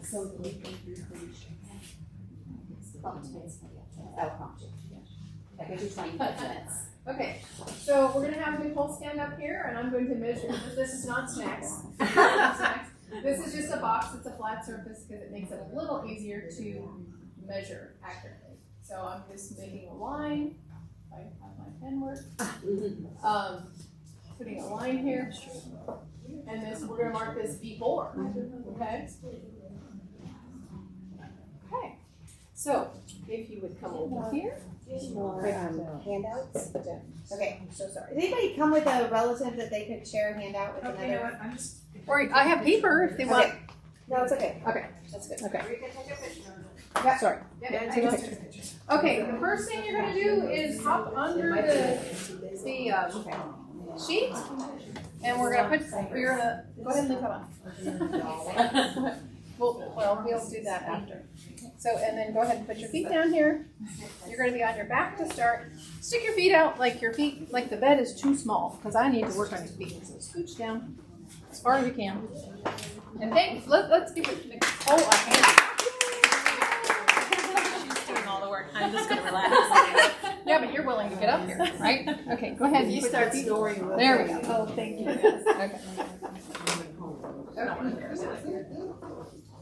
So that gives you 25 minutes. Okay, so we're gonna have Nicole stand up here, and I'm going to measure. This is not snacks. Not snacks. This is just a box. It's a flat surface because it makes it a little easier to measure accurately. So I'm just making a line. If I have my pen work. Putting a line here, and this we're gonna mark this before. Okay. Okay. So if you would come over here. Handouts? Okay, I'm so sorry. Did anybody come with a relative that they could share a handout with another? You know what? I'm just. Or I have paper if they want. No, it's okay. Okay. That's good. Okay. Yeah. Sorry. Yeah, Take a picture. Okay, the first thing you're gonna do is hop under the sheet, and we're gonna you're gonna go ahead and leave that on. Well, we'll do that after. So, and then go ahead and put your feet down here. You're gonna be on your back to start. Stick your feet out like the bed is too small, because I need to work on your feet. So scooch down as far as you can. And let's give it Nicole a hand. She's doing all the work. I'm just gonna relax. Yeah, but you're willing to get up here, right? Okay, go ahead. You start snoring. There we go. Oh, thank you. Okay.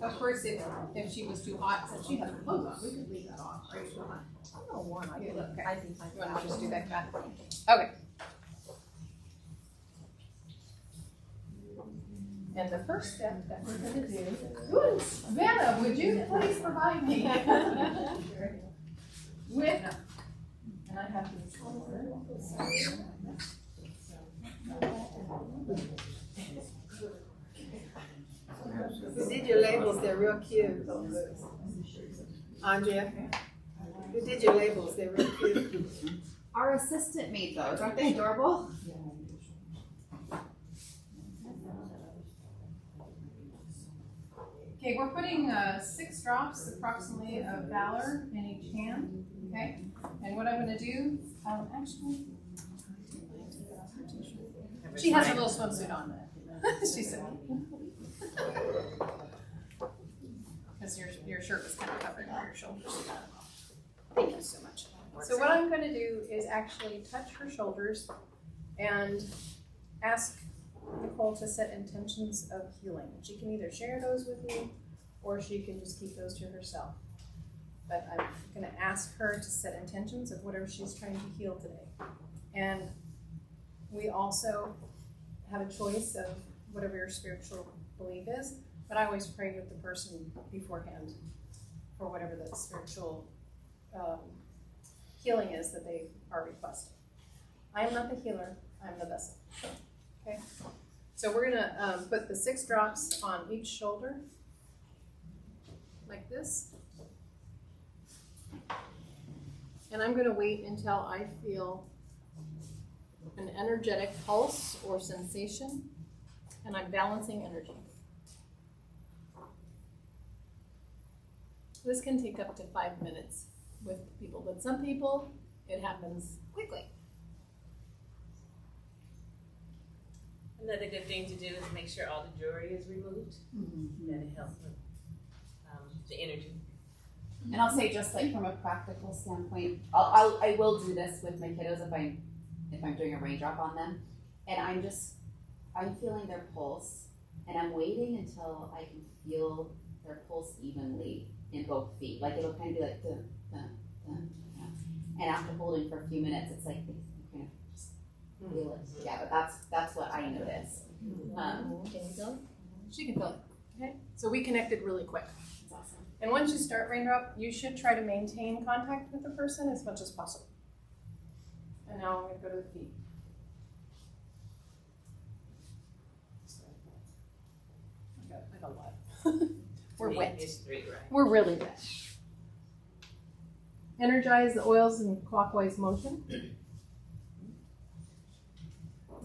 Of course, if she was too hot, since she has her clothes on, we could leave that off, right? I don't know warm. I think you want to just do that kind. Okay. And the first step that we're going to do, Vanna, would you please provide me with, and I have this You did your labels, they're real cute. Andrea, you did your labels, they're real cute. Our assistant made those. Aren't they adorable? Okay, we're putting 6 drops approximately of Valor in each hand, okay? And what I'm going to do, actually, she has a little swimsuit on there. She said, because your shirt was kind of covering all your shoulders. Thank you so much. So what I'm going to do is actually touch her shoulders and ask Nicole to set intentions of healing. She can either share those with you, or she can just keep those to herself. But I'm going to ask her to set intentions of whatever she's trying to heal today. And we also have a choice of whatever your spiritual belief is, but I always pray with the person beforehand for whatever the spiritual healing is that they are requesting. I am not the healer, I'm the vessel. Okay? So we're gonna put the 6 drops on each shoulder, like this. And I'm gonna wait until I feel an energetic pulse or sensation, and I'm balancing energy. This can take up to 5 minutes with people, but some people, it happens quickly. Another good thing to do is make sure all the jewelry is removed. That helps with the energy. And I'll say, just like from a practical standpoint, I will do this with my kiddos if I'm doing a raindrop on them, and I'm feeling their pulse, and I'm waiting until I can feel their pulse evenly in both feet. Like it'll kind of be like and after holding for a few minutes, it's like they kind of just feel it together. That's what I notice. Can you feel it? She can feel it. Okay. So we connected really quick. That's awesome. And once you start Raindrop, you should try to maintain contact with the person as much as possible. And now I'm going to go to the feet. I got a lot. We're wet. It's 3, right? We're really wet. Energize the oils in clockwise motion.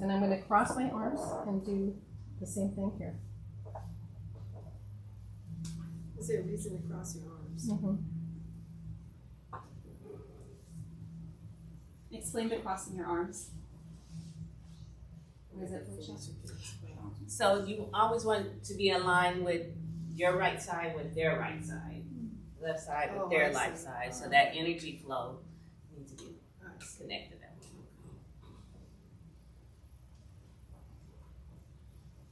And I'm going to cross my arms and do the same thing here. Is there a reason to cross your arms? Mm-hmm. Explain the crossing your arms. What is it, Felicia? So you always want to be aligned with your right side with their right side, left side with their left side, so that energy flow needs to be connected.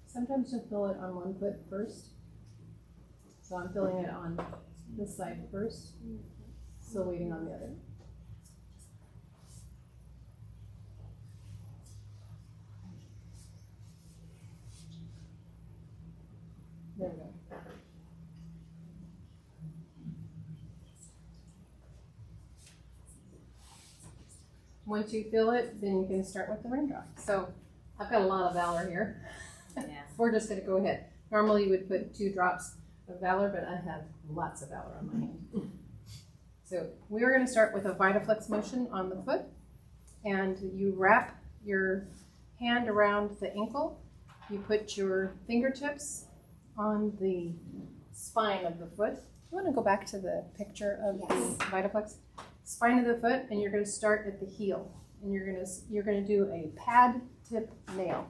Sometimes you'll fill it on one foot first. So I'm filling it on this side first, still waiting on the other. There we go. Once you fill it, then you can start with the raindrop. So I've got a lot of Valor here. Yeah. We're just going to go ahead. Normally you would put 2 drops of Valor, but I have lots of Valor on my hand. So we're going to start with a VitaFlex motion on the foot, and you wrap your hand around the ankle. You put your fingertips on the spine of the foot. You want to go back to the picture of the VitaFlex? Spine of the foot, and you're going to start at the heel, and you're going to do a pad tip nail.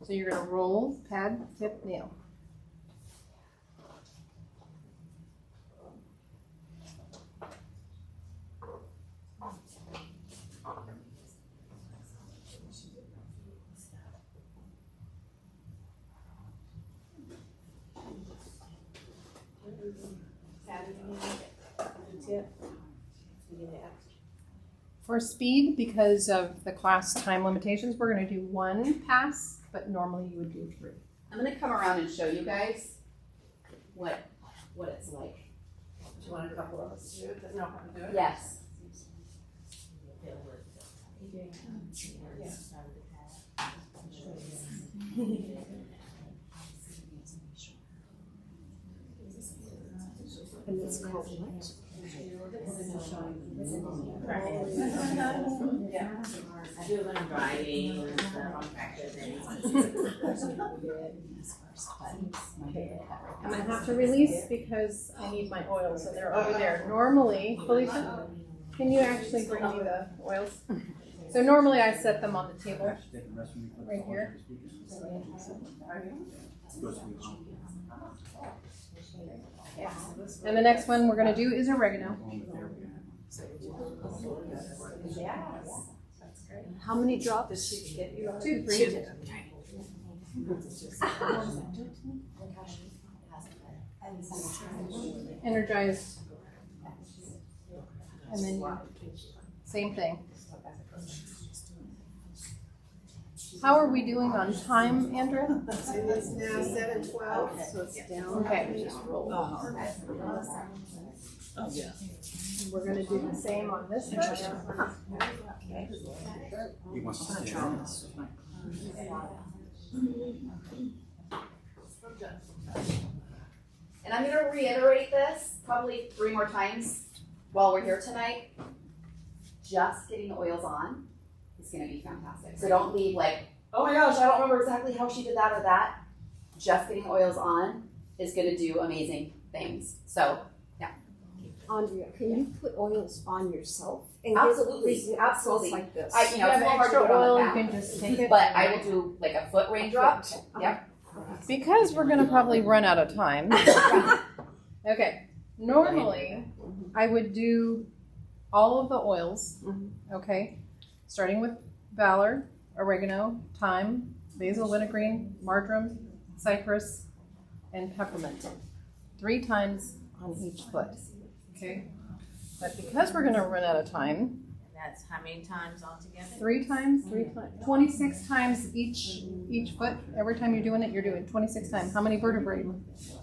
So you're going to roll, pad, tip, nail. For speed, because of the class time limitations, we're going to do 1 pass, but normally you would do 3. I'm gonna come around and show you guys what it's like. Do you want a couple of us to do it? Doesn't know how to do it? Yes. And it's called what? Driving and I'm going to have to release because I need my oils, and they're over there. Normally, Felicia, can you actually bring me the oils? So normally I set them on the table right here. And the next one we're going to do is oregano. How many drops? 2, 3. Energized. And then same thing. How are we doing on time, Andrea? It's now 7:12, so it's down. Okay. We're going to do the same on this one. He wants to stay on this. And I'm gonna reiterate this probably 3 more times while we're here tonight. Just getting the oils on is gonna be fantastic. So don't leave like, oh my gosh, I don't remember exactly how she did that or that. Just getting the oils on is gonna do amazing things. So Andrea, can you put oils on yourself? And absolutely, absolutely. Like this. You know, If it's you a have little hard to extra do it on oil, the you back, can just take it. but I will do like a foot raindrop. Yep. Because we're going to probably run out of time. Okay. Normally, I would do all of the oils, okay? Starting with Valor, oregano, thyme, basil, wintergreen, marjoram, cypress, and peppermint. 3 times on each foot, okay? But because we're going to run out of time, And that's how many times altogether? 3 times, 26 times each foot. Every time you're doing it, you're doing 26 times. How many vertebrae?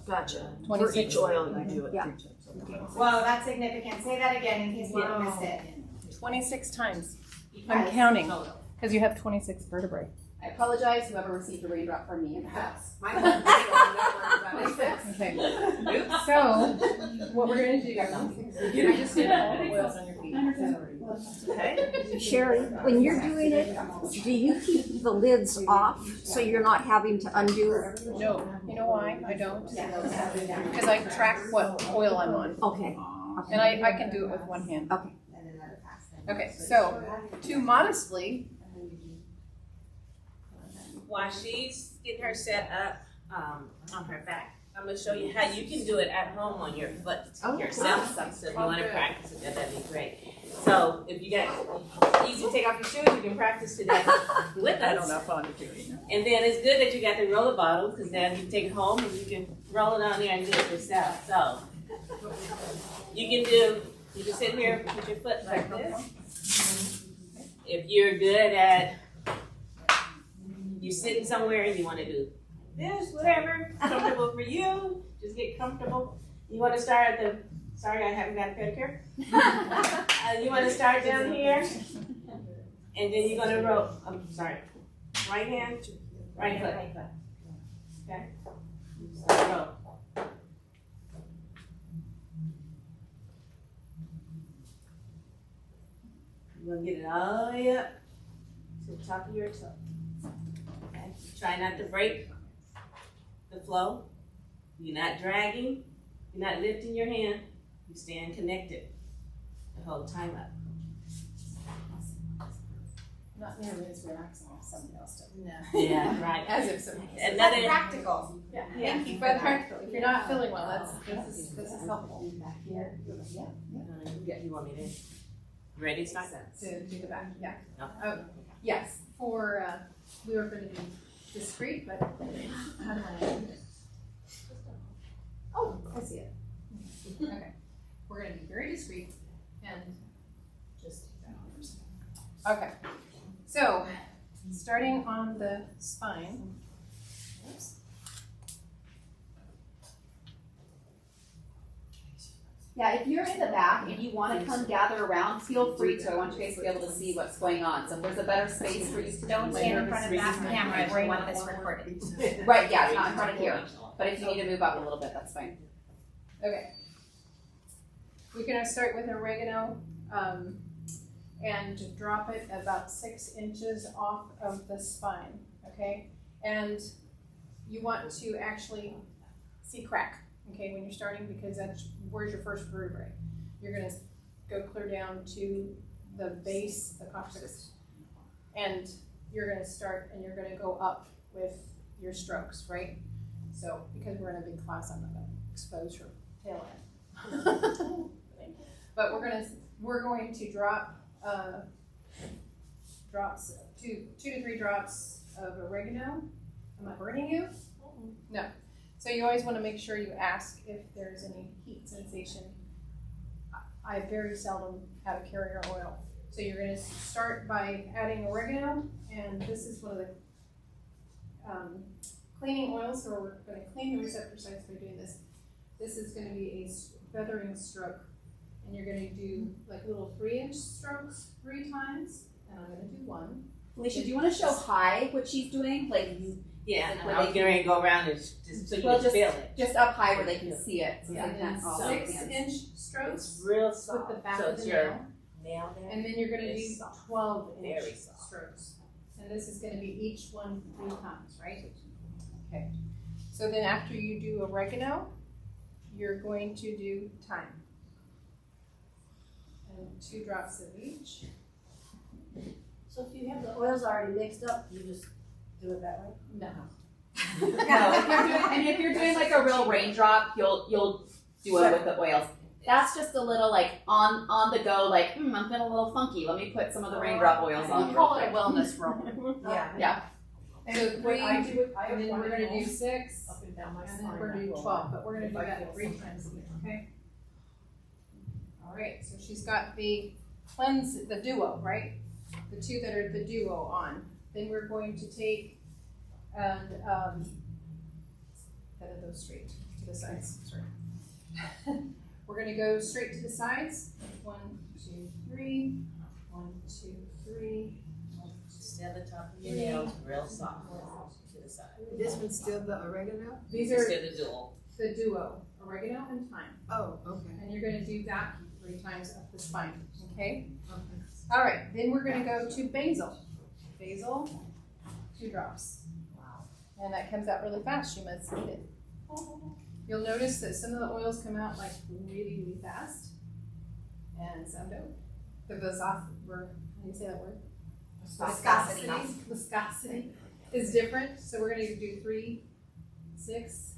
Gotcha. 26. For each oil you do it. Yeah. Whoa, that's significant. Say that again in case people missed it. 26 times. I'm counting because you have 26 vertebrae. I apologize, whoever received a raindrop from me in the past. Okay. So, what we're going to do, I just did all the oils on your feet. Okay. Sherry, when you're doing it, do you keep the lids off so you're not having to undo? No, you know why I don't? Because I track what oil I'm on. Okay. And I can do it with one hand. Okay. Okay, so to modestly, While she's getting her set up on her back, I'm gonna show you how you can do it at home on your foot yourself. So if you wanna practice it, that'd be great. So if you got, easy to take off your shoes, you can practice today with us. I don't know if I want to do it. And then it's good that you got the roller bottle, because then you take it home and you can roll it on there and do it yourself. So you can sit here, put your foot like this. If you're good at, you're sitting somewhere and you want to do this, whatever, comfortable for you, just get comfortable. You want to start at the, sorry I haven't got a pedicure. You want to start down here, and then you're going to roll, right hand, right foot. Okay? So roll. You're going to get it all the way up to the top of your toe. Okay? Try not to break the flow. You're not dragging. You're not lifting your hand. You're staying connected the whole time up. Not nearly as relaxing as somebody else does. No. Yeah, right. As if somebody else. Another, Practical. Yeah. Thank you for But that. practical, if you're not feeling well, this is helpful you want me to, ready to start? to do the back, yeah. No. Oh, yes, for, we were gonna do discreet, but how do I do it? Oh, I see it. Okay, we're gonna be very discreet and just take that on first. Okay, so, starting on the spine. Oops. Yeah, if you're in the back and you want to come gather around, feel free to. I want you guys to be able to see what's going on. So if there's a better space for you to Don't stand in front of that camera if you want this recorded. Right, yeah, not in front of here. But if you need to move up a little bit, that's fine. Okay. We're gonna start with oregano, and drop it about 6 inches off of the spine, okay? And you want to actually see crack, okay, when you're starting, because that's, where's your first vertebrae? You're gonna go clear down to the base, the coccyx, and you're gonna start and you're gonna go up with your strokes, right? So, because we're in a big class, I'm not gonna expose your tail end. But we're going to drop drops, two to three drops of oregano. Am I burning you? No. So you always want to make sure you ask if there's any heat sensation. I very seldom have a carrier oil. So you're going to start by adding oregano, and this is one of the cleaning oils. So we're going to clean the receptor sites by doing this. This is going to be a feathering stroke, and you're going to do like little 3-inch strokes 3 times, and I'm going to do 1. Felicia, do you want to show high what she's doing? Like, yeah, Like I where was they getting ready to go around and just so you Well, can feel it. just up high where they can see it. So Yeah. they can't all So- hold hands. 6-inch strokes It's real with soft. the back So of it's the your nail, nail there. and then you're going to do It's soft. 12-inch Very soft. strokes. And this is going to be each one 3 times, right? Okay. So then after you do oregano, you're going to do thyme. And 2 drops of each. So if you have the oils already mixed up, you just do it that way? No. No, if you're doing like a real raindrop, you'll do it with the oils. That's just a little like on the go, like I'm feeling a little funky. Let me put some of the raindrop oils on. We call it a wellness roll. Yeah. So 3, I and do it, I have then one we're going to do roll 6, up and down my and spine. then we're going to do 12, but we're going to do that 3 times each, okay? All right, so she's got the cleanse, the duo, right? The 2 that are the duo on. Then we're going to take and head those straight to the sides. Sorry. We're going to go straight to the sides. 1, 2, 3. 1, 2, 3. Stand the top of your nails real soft to the side. This one's still the oregano? These Just are do the dual. the duo, oregano and thyme. Oh, okay. And you're going to do that 3 times up the spine, okay? All right, then we're going to go to basil. Basil, 2 drops. Wow. And that comes out really fast. You must eat it. You'll notice that some of the oils come out like really, really fast, and some don't. The how do you say that word? Viscosity is different. So we're going to do 3, 6,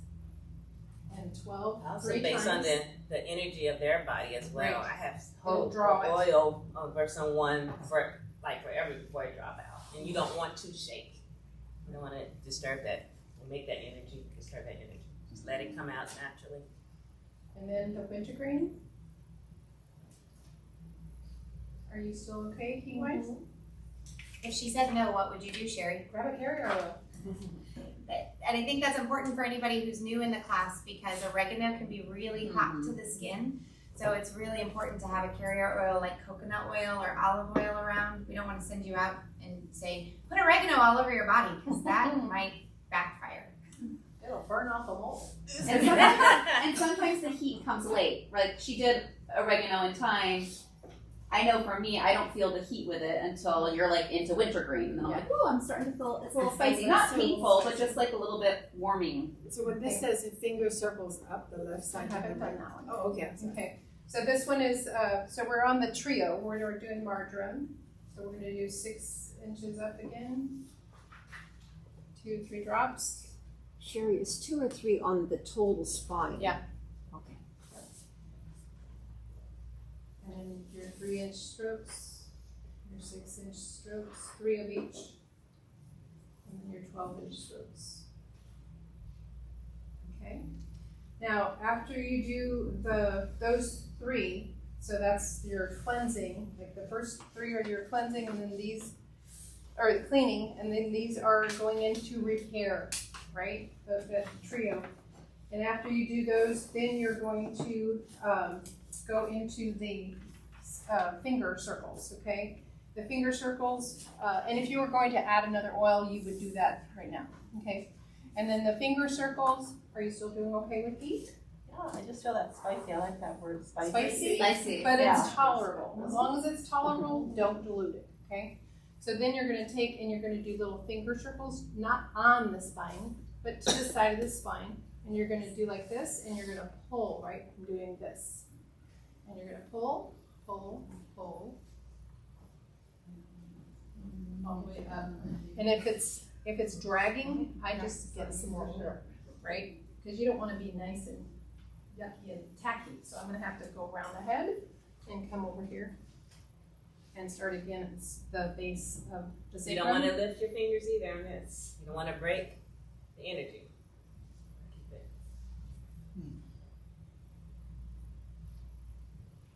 and 12, Also 3 based on times. the energy of their body as well. Right. I have It'll hope draw for it. oil over someone for forever before it drop out. And you don't want to shake. You don't want to disturb that and make that energy, disturb that energy. Just let it come out naturally. And then the wintergreen. Are you still okay, heat wise? If she said no, what would you do, Sherry? Grab a carrier oil. And I think that's important for anybody who's new in the class because oregano can be really hot to the skin. So it's really important to have a carrier oil like coconut oil or olive oil around. We don't want to send you out and say, put oregano all over your body because that might backfire. It'll burn off a mold. And sometimes the heat comes late. Like she did oregano in time. I know for me, I don't feel the heat with it until you're like into wintergreen. And then I'm like, oh, I'm starting to feel, it's a little spicy. Not painful, but just like a little bit warming. So when this says in finger circles up the left side. I haven't done that one. Oh, okay. Okay, so this one is, so we're on the trio, we're doing marjoram. So we're gonna do 6 inches up again. 2, 3 drops. Sherry, is 2 or 3 on the total spine? Yeah. Okay. And your 3-inch strokes, your 6-inch strokes, 3 of each. And then your 12-inch strokes. Okay. Now, after you do those 3, so that's your cleansing, like the first 3 are your cleansing, and then these are the cleaning, and then these are going into repair, right? The trio. And after you do those, then you're going to go into the finger circles, okay? The finger circles, and if you were going to add another oil, you would do that right now, okay? And then the finger circles, are you still doing okay with heat? Yeah, I just feel that spicy. I like that word, spicy. Spicy? Spicy. But Yeah. it's tolerable. As long as it's tolerable, don't dilute it, okay? So then you're gonna take and you're gonna do little finger circles, not on the spine, but to the side of the spine. And you're gonna do like this, and you're gonna pull, right? I'm doing this. And you're gonna pull, pull, pull. All the way up. And if it's dragging, I just get some more oil, right? Because you don't wanna be nice and yucky and tacky. So I'm gonna have to go around the head and come over here and start again at the base of the So you don't sacrum. want to lift your fingers either on this. You don't want to break the energy. Keep it.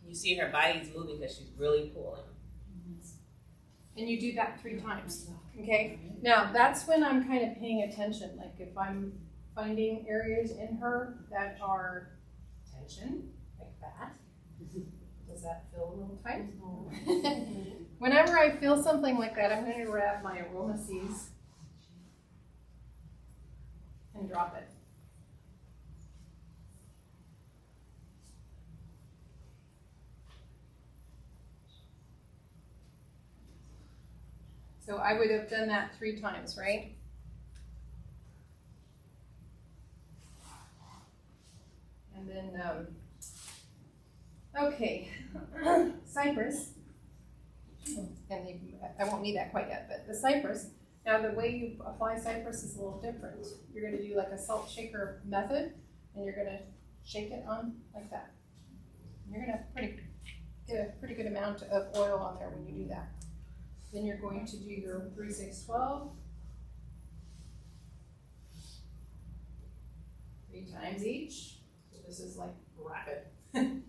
You see her body's moving because she's really pulling. And you do that 3 times, okay? Now, that's when I'm kind of paying attention. Like if I'm finding areas in her that are tension, like that. Does that feel a little tight? Whenever I feel something like that, I'm going to grab my aroma seeds and drop it. So I would have done that 3 times, right? And then, okay, cypress. And I won't need that quite yet, but the cypress. Now the way you apply cypress is a little different. You're going to do like a salt shaker method, and you're going to shake it on like that. And you're going to get a pretty good amount of oil on there when you do that. Then you're going to do your 3, 6, 12. 3 times each. So this is like rapid.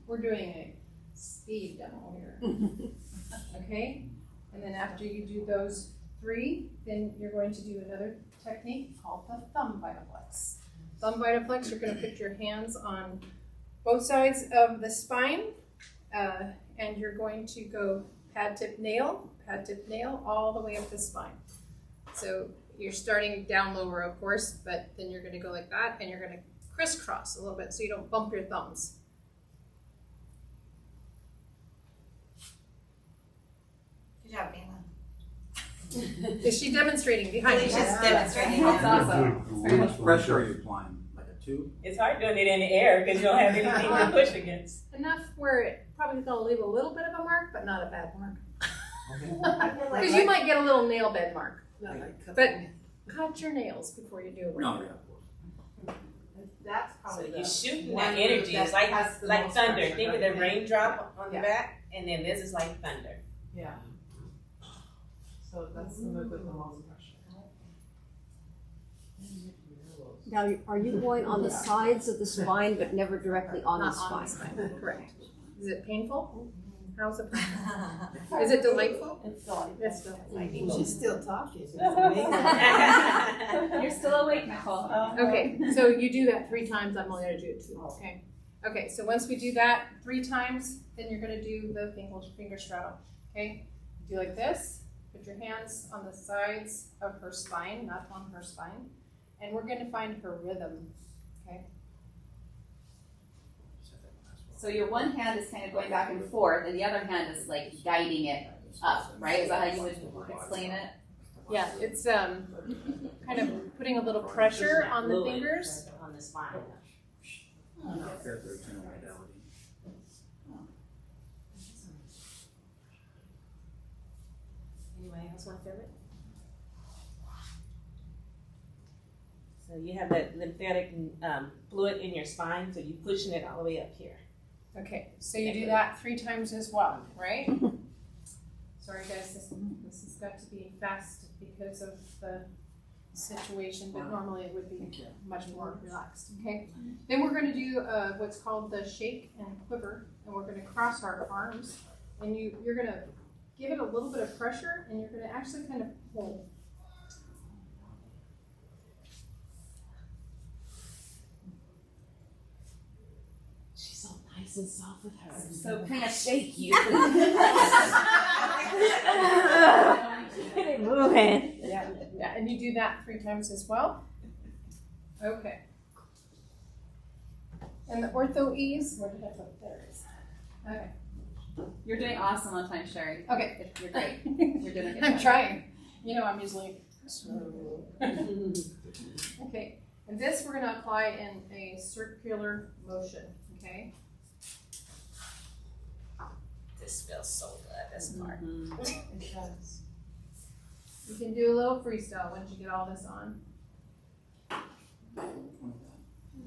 We're doing a speed demo here. Okay? And then after you do those 3, then you're going to do another technique called the thumb vitaflex. Thumb vitaflex, you're going to put your hands on both sides of the spine, and you're going to go pad tip nail, all the way up the spine. So you're starting down lower, of course, but then you're going to go like that, and you're going to crisscross a little bit so you don't bump your thumbs. Good job, Mela. Is she demonstrating behind me? She's just demonstrating. That's that. awesome. How much pressure are you applying? Like a 2? It's hard doing it in the air because you don't have anything to push against. Enough where it probably going to leave a little bit of a mark, but not a bad mark. Because you might get a little nail bed mark. Not like But cut your nails before you do it. No, yeah, of course. That's So probably you're the shooting one that energy. that It's like has the most thunder. pressure, Think of don't the you think? raindrop on the Yeah. back, and then this is like thunder. Yeah. So that's the move with the most pressure. Now, are you going on the sides of the spine but never directly on the Not on spine? the spine, correct. Is it painful? How's it? Is it delightful? It's delightful. It's delightful. She's still talking. You're still awake, Nicole. Okay, so you do that 3 times, I'm only gonna do it 2, okay? Okay, so once we do that 3 times, then you're gonna do the finger straddle, okay? Do like this, put your hands on the sides of her spine, not on her spine, and we're gonna find her rhythm, okay? So your one hand is kind of going back and forth, and the other hand is like guiding it up, right? Is that how you would explain it? Yeah, it's kind of putting a little pressure on the Fluid fingers. on the spine. Fair 13 modality. Anybody else want to feel it? So you have that lymphatic fluid in your spine, so you're pushing it all the way up here. Okay, so you do that 3 times as well, right? Sorry guys, this has got to be fast because of the situation, but normally it would be much more relaxed, okay? Then we're gonna do what's called the shake and quiver, and we're gonna cross our arms, and you're gonna give it a little bit of pressure, and you're gonna actually kind of pull. She's so nice and soft with her. So kind of shake you. Moving. Yeah, and you do that 3 times as well. Okay. And the ortho ease, where did I put it? There it is. Okay. You're doing awesome on time, Sherry. Okay. You're great. You're doing a good I'm job. trying. You know, I'm usually slow. Okay, and this we're gonna apply in a circular motion, okay? This feels so good, this part. It does. You can do a little freestyle once you get all this on.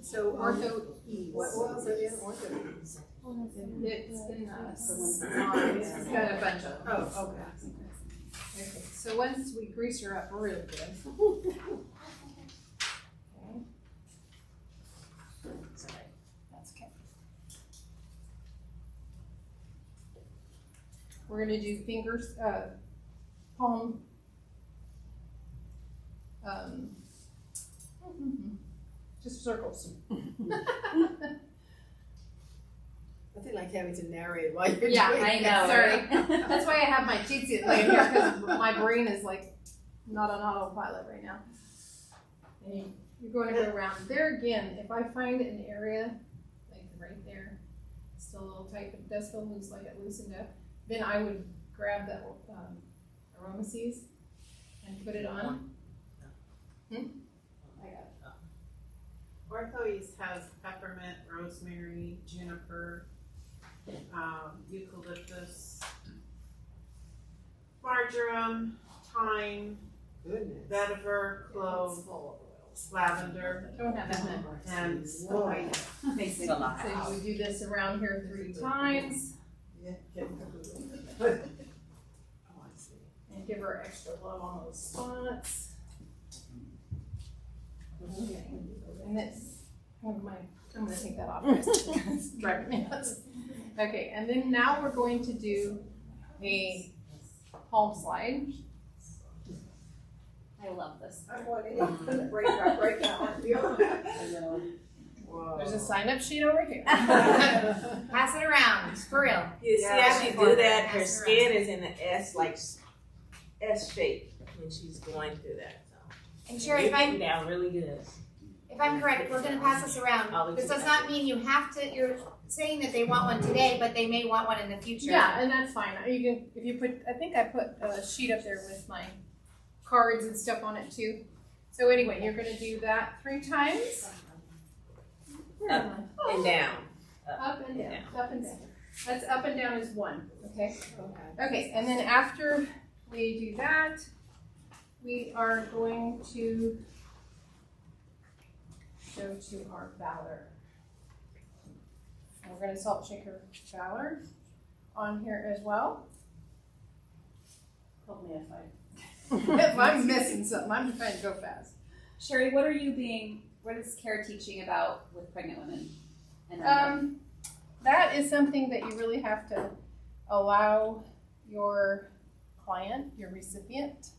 So ortho ease. What was it in ortho? It's it's got a bunch of them. Oh, okay. Okay, so once we grease her up really good. Okay. Sorry. That's okay. We're gonna do fingers, palm. Just circles. Nothing like having to narrate while you're Yeah, doing I it. know. Sorry. That's why I have my cheat sheet laying here, because my brain is like not on autopilot right now. And you're going to go around. There again, if I find an area, like right there, still a little tight, but it does feel loose, like it loosened up, then I would grab that aroma seeds and put it on. I got it. Orthoise has peppermint, rosemary, juniper, eucalyptus, marjoram, thyme, vetiver, clove, lavender, Don't have that many. and Makes it a lot. So you do this around here 3 times and give her extra love on those spots. Okay. And this, I'm gonna take that off. It's driving me nuts. Okay, and then now we're going to do a palm slide. I love this. I'm wanting to break up right now. There's a sign-up sheet over here. Pass it around, for real. You see Yeah. how she do that? Her Pass it skin is in the S, like S shape when she's going through that. So And Sherry, you're if I'm getting down really good. If I'm correct, we're gonna pass this around. This does not mean you have to, you're saying that they want one today, but they may want one in the future. Yeah, and that's fine. You can, if you put, I think I put a sheet up there with my cards and stuff on it too. So anyway, you're gonna do that 3 times. Up and down. Up and down, up and down. That's up and down is 1, okay? Okay, and then after we do that, we are going to go to our Valor. And we're gonna salt shaker Valor on here as well. Help me if I. If I'm missing something, I'm trying to go fast. Sherry, what is Kara teaching about with pregnant women? And That is something that you really have to allow your client, your recipient,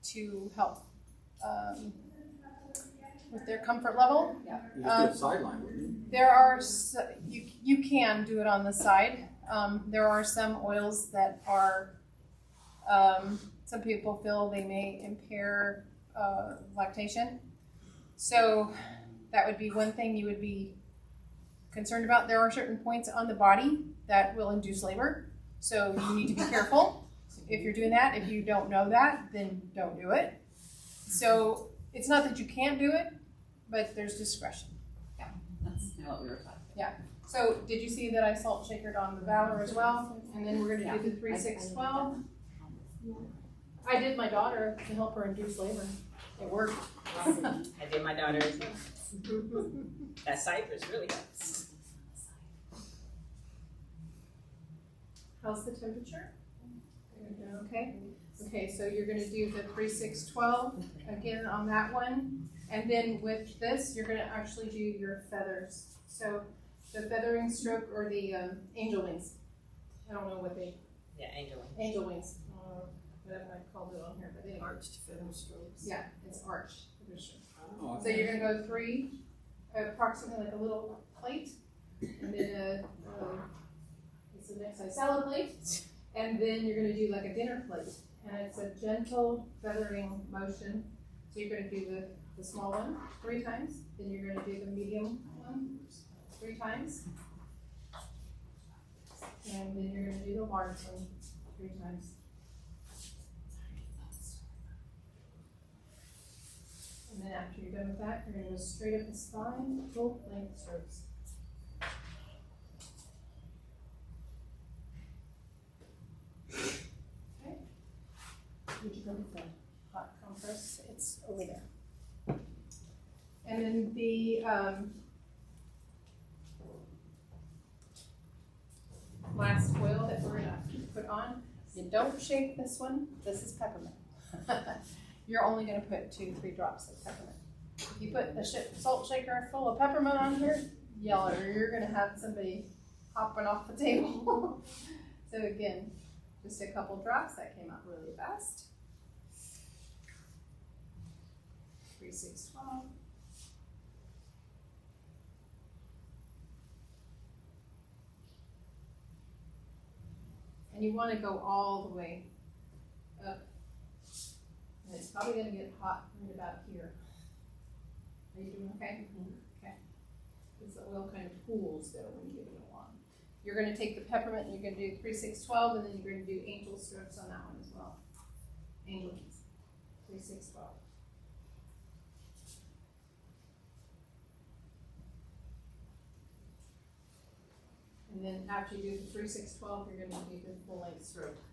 to help with their comfort level. You just do a sideline, wouldn't you? There are, you can do it on the side. There are some oils that are, some people feel they may impair lactation. So that would be one thing you would be concerned about. There are certain points on the body that will induce labor. So you need to be careful if you're doing that. If you don't know that, then don't do it. So it's not that you can't do it, but there's discretion. that's kind of what we were talking about. So did you see that I salt shakered on the Valor as well? And then we're gonna do the 3-6-12. I did my daughter to help her induce labor. It worked. I did my daughter as well. That cypress really helps. How's the temperature? Okay. Okay, so you're gonna do the 3-6-12 again on that one. And then with this, you're gonna actually do your feathers. So the feathering stroke or the angel wings. I don't know what they, Yeah, angel. angel wings. Whatever I called it on here, but anyway. Arched feather strokes. Yeah, it's arched. feather stroke. Oh, So you're gonna go 3, approximately like a little plate, and then what's the next size? Salad plate, and then you're gonna do like a dinner plate, and it's a gentle feathering motion. So you're gonna do the small one 3 times, then you're gonna do the medium one 3 times, and then you're gonna do the large one 3 times. And then after you're done with that, you're gonna go straight up the spine, full length strokes. Okay. Did you go with the hot compress? It's over there. And then the last oil that we're gonna put on, you don't shake this one. This is peppermint. You're only gonna put 2-3 drops of peppermint. If you put a salt shaker full of peppermint on here, you're gonna have somebody hopping off the table. So again, just a couple drops. That came out really fast. 3-6-12. And you wanna go all the way up. And it's probably gonna get hot right about here. Are you doing okay? Okay. Because the oil kind of pools though when you get it along. You're gonna take the peppermint and you're gonna do 3-6-12, and then you're gonna do angel strokes on that one as well. Angel wings. 3-6-12. And then after you do the 3-6-12, you're gonna do the full length stroke.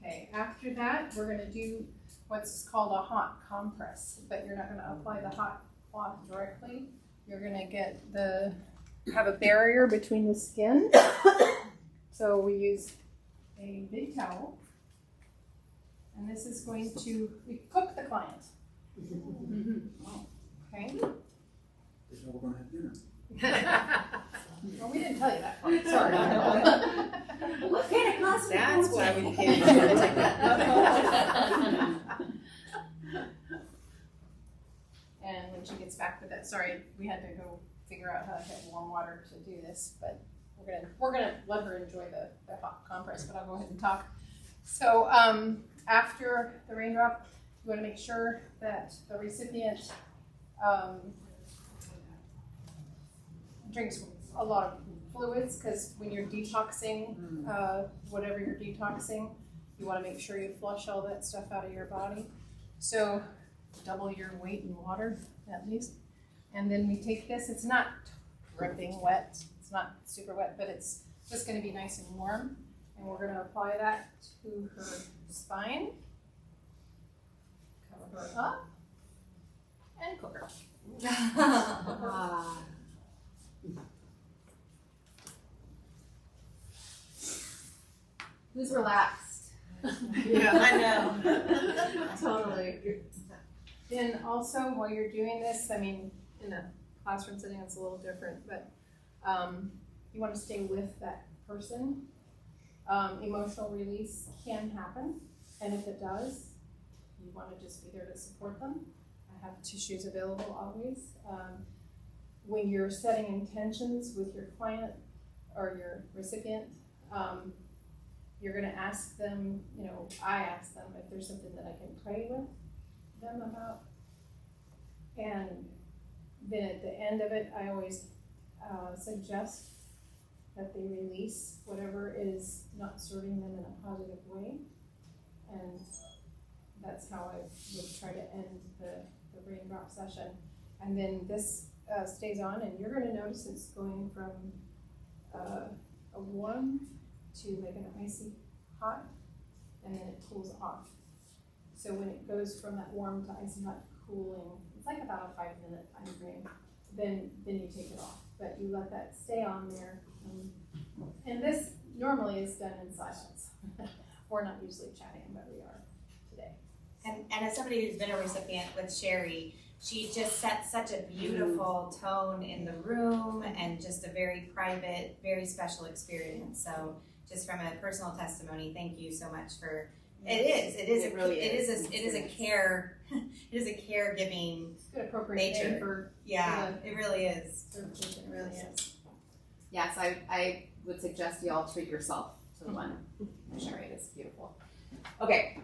Okay, after that, we're gonna do what's called a hot compress, but you're not gonna apply the hot cloth directly. You're gonna have a barrier between the skin. So we use a big towel, and this is going to cook the client. Okay. Is that we're gonna have dinner? Well, we didn't tell you that part, sorry. What kind of class? That's why we came. And when she gets back with that, sorry, we had to go figure out how to get warm water to do this, but we're gonna let her enjoy the hot compress, but I'll go ahead and talk. So after the raindrop, you wanna make sure that the recipient drinks a lot of fluids, because when you're detoxing, whatever you're detoxing, you wanna make sure you flush all that stuff out of your body. So double your weight in water, at least. And then we take this, it's not dripping wet, it's not super wet, but it's just gonna be nice and warm. And we're gonna apply that to her spine. Cover her up. And cook her. Who's relaxed? Yeah, I know. Totally. Then also, while you're doing this, I mean, in a classroom setting, it's a little different, but you want to stay with that person. Emotional release can happen, and if it does, you want to just be there to support them. I have tissues available always. When you're setting intentions with your client or your recipient, you're going to ask them, you know, I ask them if there's something that I can pray with them about. And then at the end of it, I always suggest that they release whatever is not serving them in a positive way. And that's how I would try to end the raindrop session. And then this stays on, and you're going to notice it's going from a warm to like an icy hot, and then it cools off. So when it goes from that warm to icy hot cooling, it's like about a 5-minute time frame, then you take it off. But you let that stay on there. And this normally is done in silence. We're not usually chatting, but we are today. And as somebody who's been a recipient with Sherry, she just sets such a beautiful tone in the room and just a very private, very special experience. So just from a personal testimony, thank you so much for, it is a caregiving Good appropriate nature. name for it really is. it really is. Yes, I would suggest you all treat yourself to one. Sherry, it's beautiful. Okay,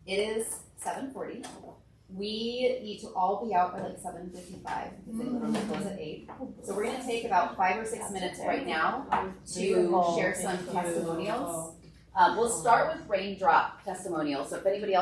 it is 7:40. We need to all be out by like 7:55 because they literally close at 8. So we're gonna take about 5 or 6 minutes right now to share some testimonials. We'll start with raindrop testimonials. So if anybody else